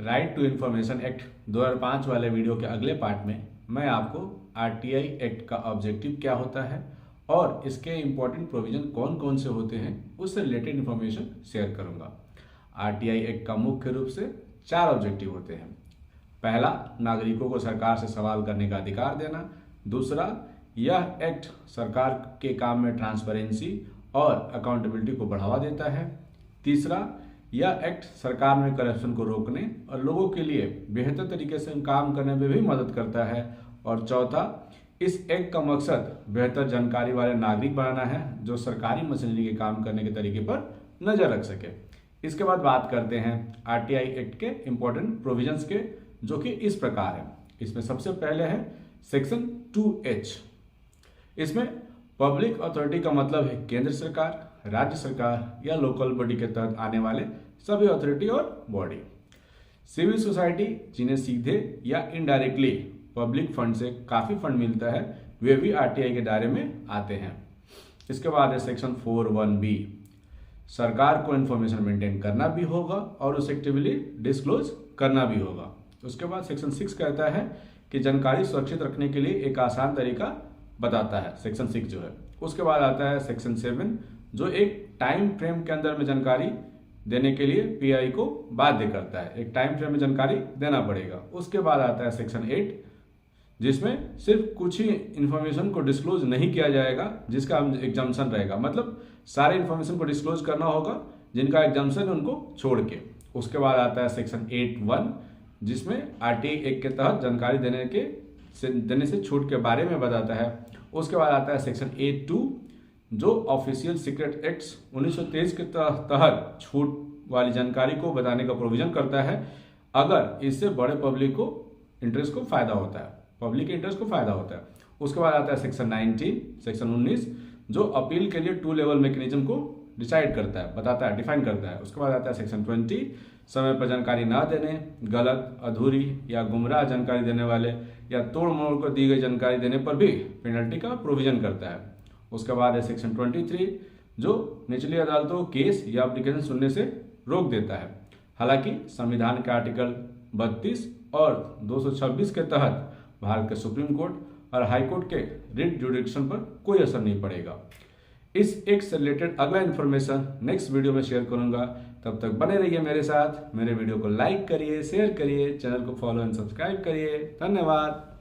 Right to information act 2005 वाले video के अगले पार्ट में मैं आपको आरटीआई एक्ट का ऑब्जेक्टिव क्या होता है और इसके इम्पोर्टेंट प्रोविजन कौन कौन से होते हैं उससे रिलेटेड इन्फॉर्मेशन शेयर करूंगा। आरटीआई एक्ट का मुख्य रूप से 4 ऑब्जेक्टिव होते हैं। पहला, नागरिकों को सरकार से सवाल करने का अधिकार देना। दूसरा, यह एक्ट सरकार के काम में ट्रांसपेरेंसी और अकाउंटेबिलिटी को बढ़ावा देता है। तीसरा, यह एक्ट सरकार में करप्शन को रोकने और लोगों के लिए बेहतर तरीके से काम करने में भी मदद करता है। और चौथा, इस एक्ट का मकसद बेहतर जानकारी वाले नागरिक बनाना है जो सरकारी मशीनरी के काम करने के तरीके पर नजर रख सके। इसके बाद बात करते हैं आरटीआई एक्ट के इंपॉर्टेंट प्रोविजंस के, जो कि इस प्रकार है। इसमें सबसे पहले है सेक्शन 2H। इसमें पब्लिक अथॉरिटी का मतलब है केंद्र सरकार, राज्य सरकार या लोकल बॉडी के तहत आने वाले सभी अथॉरिटी और बॉडी। सिविल सोसाइटी जिन्हें सीधे या इनडायरेक्टली पब्लिक फंड से काफी फंड मिलता है, वे भी आरटीआई के दायरे में आते हैं। इसके बाद है सेक्शन 4(1)(b)। सरकार को इन्फॉर्मेशन मेंटेन करना भी होगा और उसे एक्टिवली डिस्क्लोज करना भी होगा। उसके बाद सेक्शन 6 कहता है कि जानकारी सुरक्षित रखने के लिए एक आसान तरीका बताता है, सेक्शन 6 जो है। उसके बाद आता है सेक्शन 7, जो एक टाइम फ्रेम के अंदर में जानकारी देने के लिए पीआई को बाध्य करता है। एक टाइम फ्रेम में जानकारी देना पड़ेगा। उसके बाद आता है सेक्शन 8, जिसमें सिर्फ कुछ ही इंफॉर्मेशन को डिस्क्लोज नहीं किया जाएगा जिसका एग्जाम्पशन रहेगा, मतलब सारे इंफॉर्मेशन को डिस्क्लोज करना होगा, जिनका एग्जाम्पशन उनको छोड़ के। उसके बाद आता है सेक्शन 8(1), जिसमें आरटीआई एक्ट के तहत जानकारी देने से छूट के बारे में बताता है। उसके बाद आता है सेक्शन 8(2), जो ऑफिशियल सीक्रेट एक्ट्स 1923 के तहत छूट वाली जानकारी को बताने का प्रोविजन करता है अगर इससे बड़े पब्लिक को इंटरेस्ट को फायदा होता है, पब्लिक के इंटरेस्ट को फायदा होता है। उसके बाद आता है सेक्शन 19, जो अपील के लिए 2 लेवल मैकेनिज्म को डिसाइड करता है, बताता है, डिफाइन करता है। उसके बाद आता है सेक्शन 20, समय पर जानकारी ना देने, गलत, अधूरी या गुमराह जानकारी देने वाले या तोड़ मोड़ कर दी गई जानकारी देने पर भी पेनल्टी का प्रोविजन करता है। उसके बाद है सेक्शन 23, जो निचली अदालतों को केस या एप्लीकेशन सुनने से रोक देता है। हालांकि संविधान के आर्टिकल 32 और 226 के तहत भारत के सुप्रीम कोर्ट और हाई कोर्ट के रिट जुडिक्शन पर कोई असर नहीं पड़ेगा। इस एक्ट से रिलेटेड अगला इन्फॉर्मेशन नेक्स्ट वीडियो में शेयर करूंगा। तब तक बने रहिए मेरे साथ। मेरे वीडियो को लाइक करिए, शेयर करिए, चैनल को फॉलो एंड सब्सक्राइब करिए। धन्यवाद।